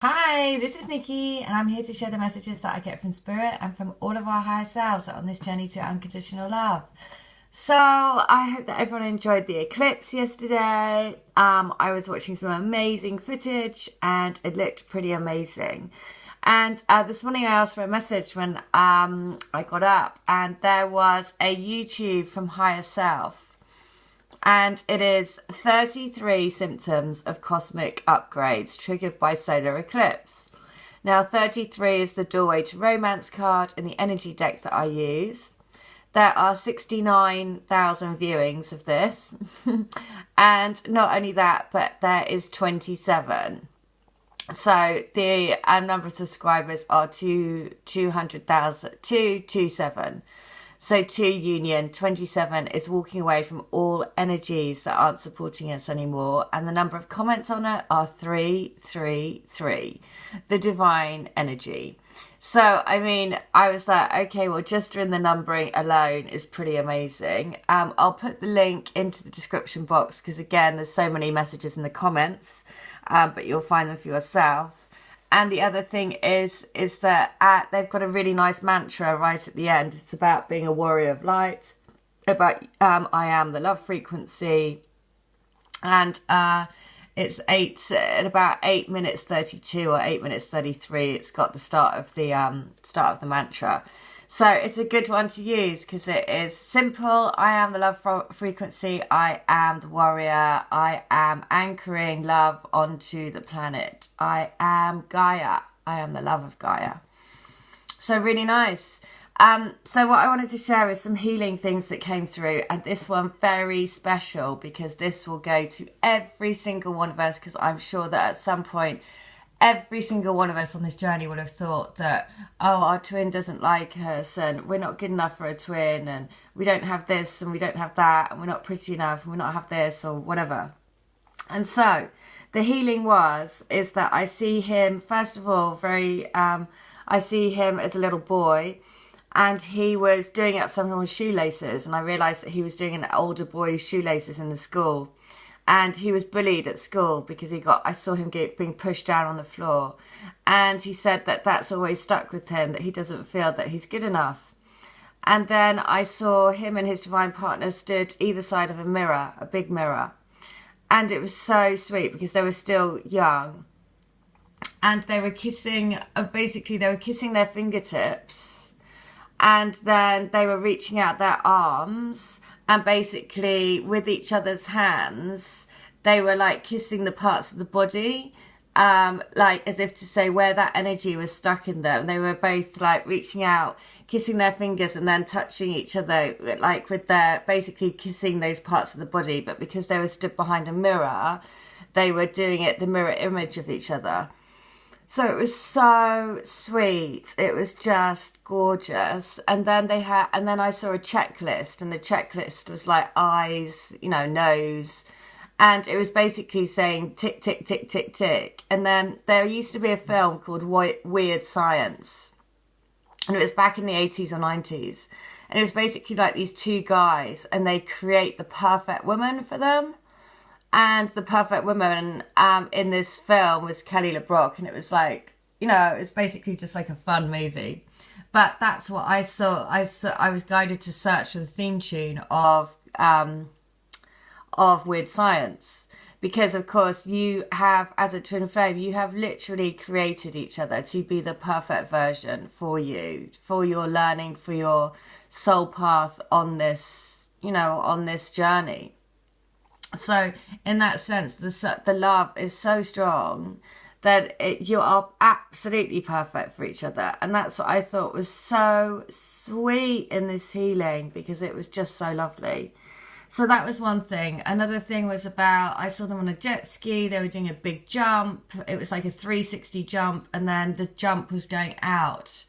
Hi, this is Nikki, and I'm here to share the messages that I get from Spirit and from all of our higher selves on this journey to unconditional love. So, I hope that everyone enjoyed the eclipse yesterday. I was watching some amazing footage, and it looked pretty amazing. And this morning I asked for a message when I got up, and there was a YouTube from Higher Self. And it is 33 symptoms of cosmic upgrades triggered by solar eclipse. Now, 33 is the doorway to romance card in the energy deck that I use. There are 69,000 viewings of this. And not only that, but there is 27. So the number of subscribers are 227. So 2 union, 27 is walking away from all energies that aren't supporting us anymore. And the number of comments on it are 333, the divine energy. So, I mean, I was like, okay, well, just in the numbering alone is pretty amazing. I'll put the link into the description box because, again, there's so many messages in the comments, but you'll find them for yourself. And the other thing is that they've got a really nice mantra right at the end. It's about being a warrior of light, about I am the love frequency, and it's at about 8 minutes 32 or 8 minutes 33. It's got the start of the mantra. So it's a good one to use because it is simple. I am the love frequency. I am the warrior. I am anchoring love onto the planet. I am Gaia. I am the love of Gaia. So really nice. So what I wanted to share is some healing things that came through, and this one very special because this will go to every single one of us, because I'm sure that at some point every single one of us on this journey would have thought that, oh, our twin doesn't like us, and we're not good enough for a twin, and we don't have this, and we don't have that, and we're not pretty enough, and we not have this, or whatever. And so the healing is that I see him, first of all, I see him as a little boy, and he was doing up something with shoelaces, and I realised that he was doing an older boy's shoelaces in the school. And he was bullied at school because I saw him being pushed down on the floor. And he said that that's always stuck with him, that he doesn't feel that he's good enough. And then I saw him and his divine partner stood either side of a mirror, a big mirror. And it was so sweet because they were still young. And they were kissing, basically they were kissing their fingertips. And then they were reaching out their arms. And basically, with each other's hands, they were like kissing the parts of the body, like as if to say where that energy was stuck in them. They were both like reaching out, kissing their fingers, and then touching each other, like with basically kissing those parts of the body. But because they were stood behind a mirror, they were doing it the mirror image of each other. So it was so sweet. It was just gorgeous. And then I saw a checklist, and the checklist was like eyes, nose. And it was basically saying tick, tick, tick, tick, tick. And then there used to be a film called Weird Science. And it was back in the 80s or 90s. And it was basically like these two guys, and they create the perfect woman for them. And the perfect woman in this film was Kelly LeBrock. And it was like, it was basically just like a fun movie. But that's what I saw. I was guided to search for the theme tune of Weird Science. Because, of course, you have, as a twin flame, you have literally created each other to be the perfect version for you, for your learning, for your soul path on this, on this journey. So in that sense, the love is so strong that you are absolutely perfect for each other. And that's what I thought was so sweet in this healing, because it was just so lovely. So that was one thing. Another thing was I saw them on a jet ski. They were doing a big jump. It was like a 360 jump, and then the jump was going out.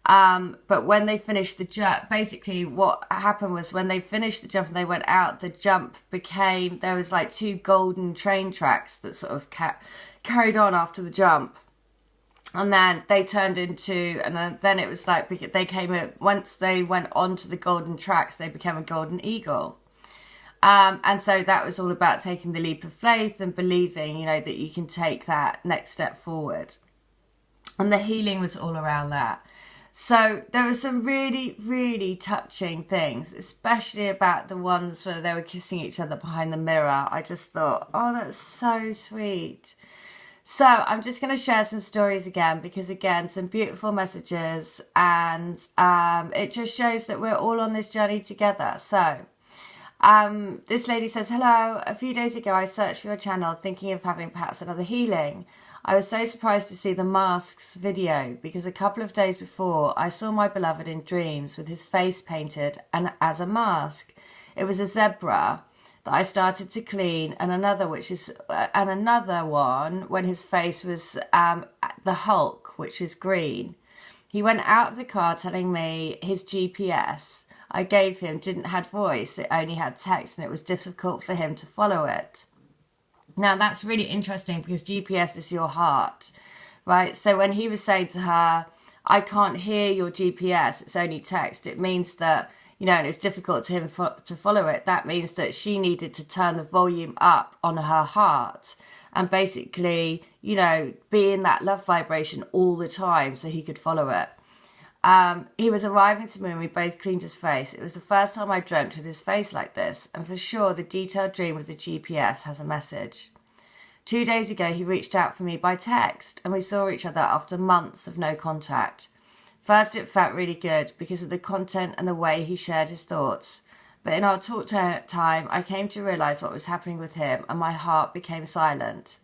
But when they finished the jump, basically what happened was when they finished the jump and they went out, the jump there was like 2 golden train tracks that sort of carried on after the jump. And then they turned into, and then it was like, once they went onto the golden tracks, they became a golden eagle. And so that was all about taking the leap of faith and believing, that you can take that next step forward. And the healing was all around that. So there were some really, really touching things, especially about the ones where they were kissing each other behind the mirror. I just thought, oh, that's so sweet. So I'm just going to share some stories again, because again, some beautiful messages, and it just shows that we're all on this journey together. So this lady says, hello, a few days ago I searched for your channel thinking of having perhaps another healing. I was so surprised to see the masks video, because a couple of days before I saw my beloved in dreams with his face painted and as a mask. It was a zebra that I started to clean, and another one when his face was the Hulk, which is green. He went out of the car telling me his GPS I gave him didn't have voice, it only had text, and it was difficult for him to follow it. Now that's really interesting, because GPS is your heart, right? So when he was saying to her, I can't hear your GPS, it's only text, it means that, you know, and it's difficult to him to follow it. That means that she needed to turn the volume up on her heart and basically, you know, be in that love vibration all the time so he could follow it. He was arriving to me and we both cleaned his face. It was the first time I dreamt with his face like this, and for sure the detailed dream with the GPS has a message. 2 days ago he reached out for me by text, and we saw each other after months of no contact. First it felt really good because of the content and the way he shared his thoughts, but in our talk time I came to realise what was happening with him, and my heart became silent.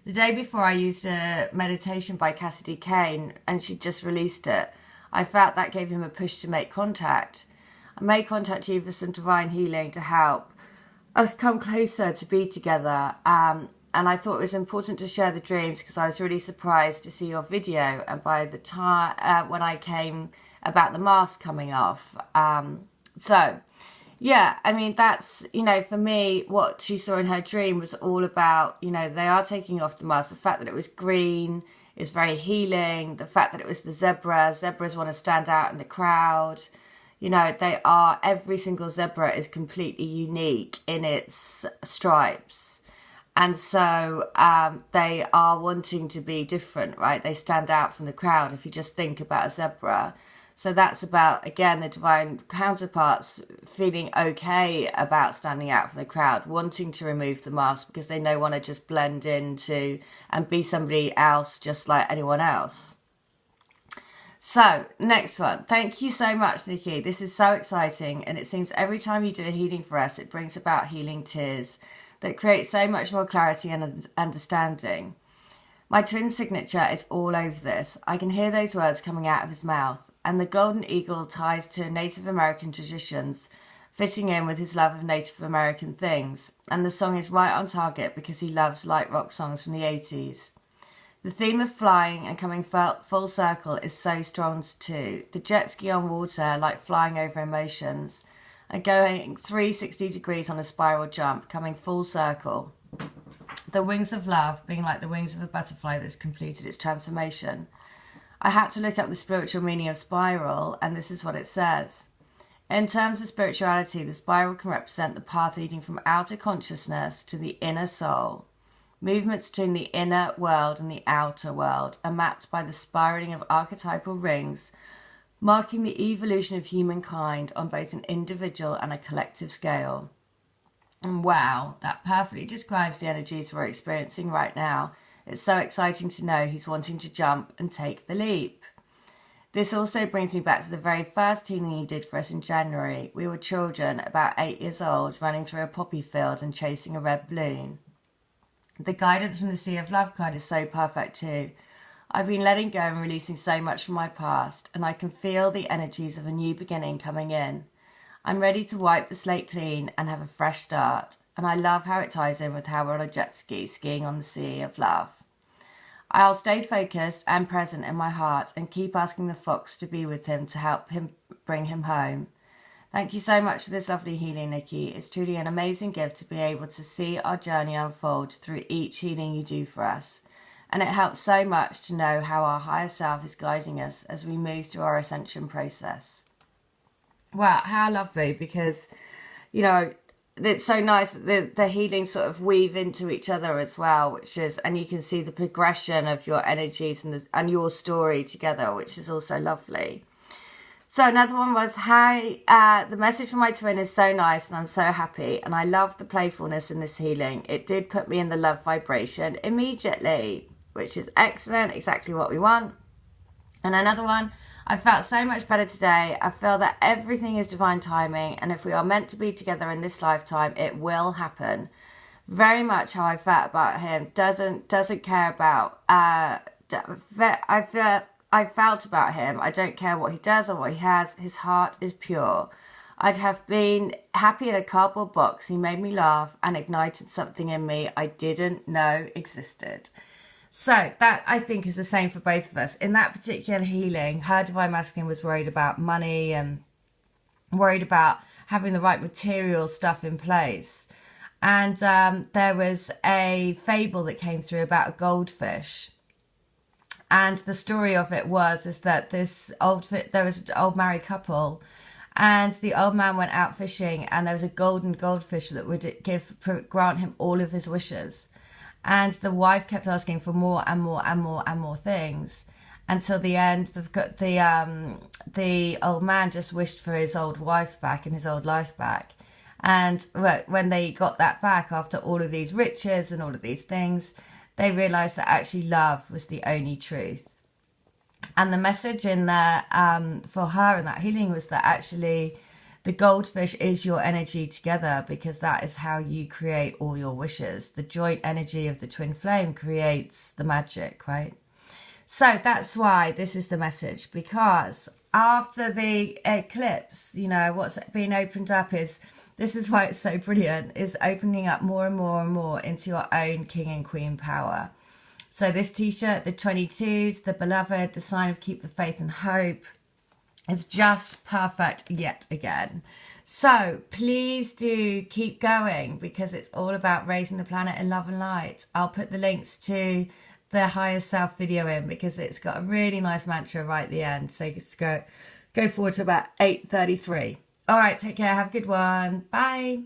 The day before I used a meditation by Cassidy Kane, and she just released it. I felt that gave him a push to make contact. I made contact you for some divine healing to help us come closer to be together. And I thought it was important to share the dreams because I was really surprised to see your video. And by the time when I came about the mask coming off. Yeah, I mean, that's, you know, for me, what she saw in her dream was all about, you know, they are taking off the mask. The fact that it was green is very healing. The fact that it was the zebras want to stand out in the crowd. You know, every single zebra is completely unique in its stripes. And so they are wanting to be different, right? They stand out from the crowd if you just think about a zebra. So that's about, again, the divine counterparts feeling okay about standing out from the crowd, wanting to remove the mask because they don't want to just blend into and be somebody else just like anyone else. So, next one. Thank you so much, Nikki. This is so exciting, and it seems every time you do a healing for us, it brings about healing tears that create so much more clarity and understanding. My twin signature is all over this. I can hear those words coming out of his mouth, and the golden eagle ties to Native American traditions, fitting in with his love of Native American things, and the song is right on target because he loves light rock songs from the 80s. The theme of flying and coming full circle is so strong too. The jet ski on water, like flying over emotions, and going 360 degrees on a spiral jump, coming full circle. The wings of love being like the wings of a butterfly that's completed its transformation. I had to look up the spiritual meaning of spiral, and this is what it says. In terms of spirituality, the spiral can represent the path leading from outer consciousness to the inner soul. Movements between the inner world and the outer world are mapped by the spiraling of archetypal rings, marking the evolution of humankind on both an individual and a collective scale. And wow, that perfectly describes the energies we're experiencing right now. It's so exciting to know he's wanting to jump and take the leap. This also brings me back to the very first healing he did for us in January. We were children, about 8 years old, running through a poppy field and chasing a red balloon. The guidance from the Sea of Love card is so perfect too. I've been letting go and releasing so much from my past, and I can feel the energies of a new beginning coming in. I'm ready to wipe the slate clean and have a fresh start, and I love how it ties in with how we're on a jet ski skiing on the Sea of Love. I'll stay focused and present in my heart and keep asking the fox to be with him to help him bring him home. Thank you so much for this lovely healing, Nikki. It's truly an amazing gift to be able to see our journey unfold through each healing you do for us. And it helps so much to know how our higher self is guiding us as we move through our ascension process. Wow, how lovely, because, you know, it's so nice that the healings sort of weave into each other as well, which is, and you can see the progression of your energies and your story together, which is also lovely. So another one was, "Hi, the message from my twin is so nice and I'm so happy and I love the playfulness in this healing. It did put me in the love vibration immediately," which is excellent, exactly what we want. And another one, "I felt so much better today. I feel that everything is divine timing and if we are meant to be together in this lifetime, it will happen." Very much how I felt about him. Doesn't care about, I felt about him. I don't care what he does or what he has. His heart is pure. I'd have been happy in a cardboard box. He made me laugh and ignited something in me I didn't know existed. So that, I think, is the same for both of us. In that particular healing, her divine masculine was worried about money and worried about having the right material stuff in place. And there was a fable that came through about a goldfish. And the story of it is that there was an old married couple, and the old man went out fishing, and there was a golden goldfish that would grant him all of his wishes. And the wife kept asking for more and more and more and more things, until the end, the old man just wished for his old wife back and his old life back. And when they got that back after all of these riches and all of these things, they realised that actually love was the only truth. And the message in there for her in that healing was that actually the goldfish is your energy together, because that is how you create all your wishes. The joint energy of the twin flame creates the magic, right? So that's why this is the message, because after the eclipse, you know, what's being opened up is, this is why it's so brilliant, is opening up more and more and more into your own king and queen power. So this t-shirt, the 22s, the beloved, the sign of keep the faith and hope, is just perfect yet again. So please do keep going, because it's all about raising the planet in love and light. I'll put the links to the higher self video in, because it's got a really nice mantra right at the end. So just go forward to about 8:33. All right, take care. Have a good one. Bye.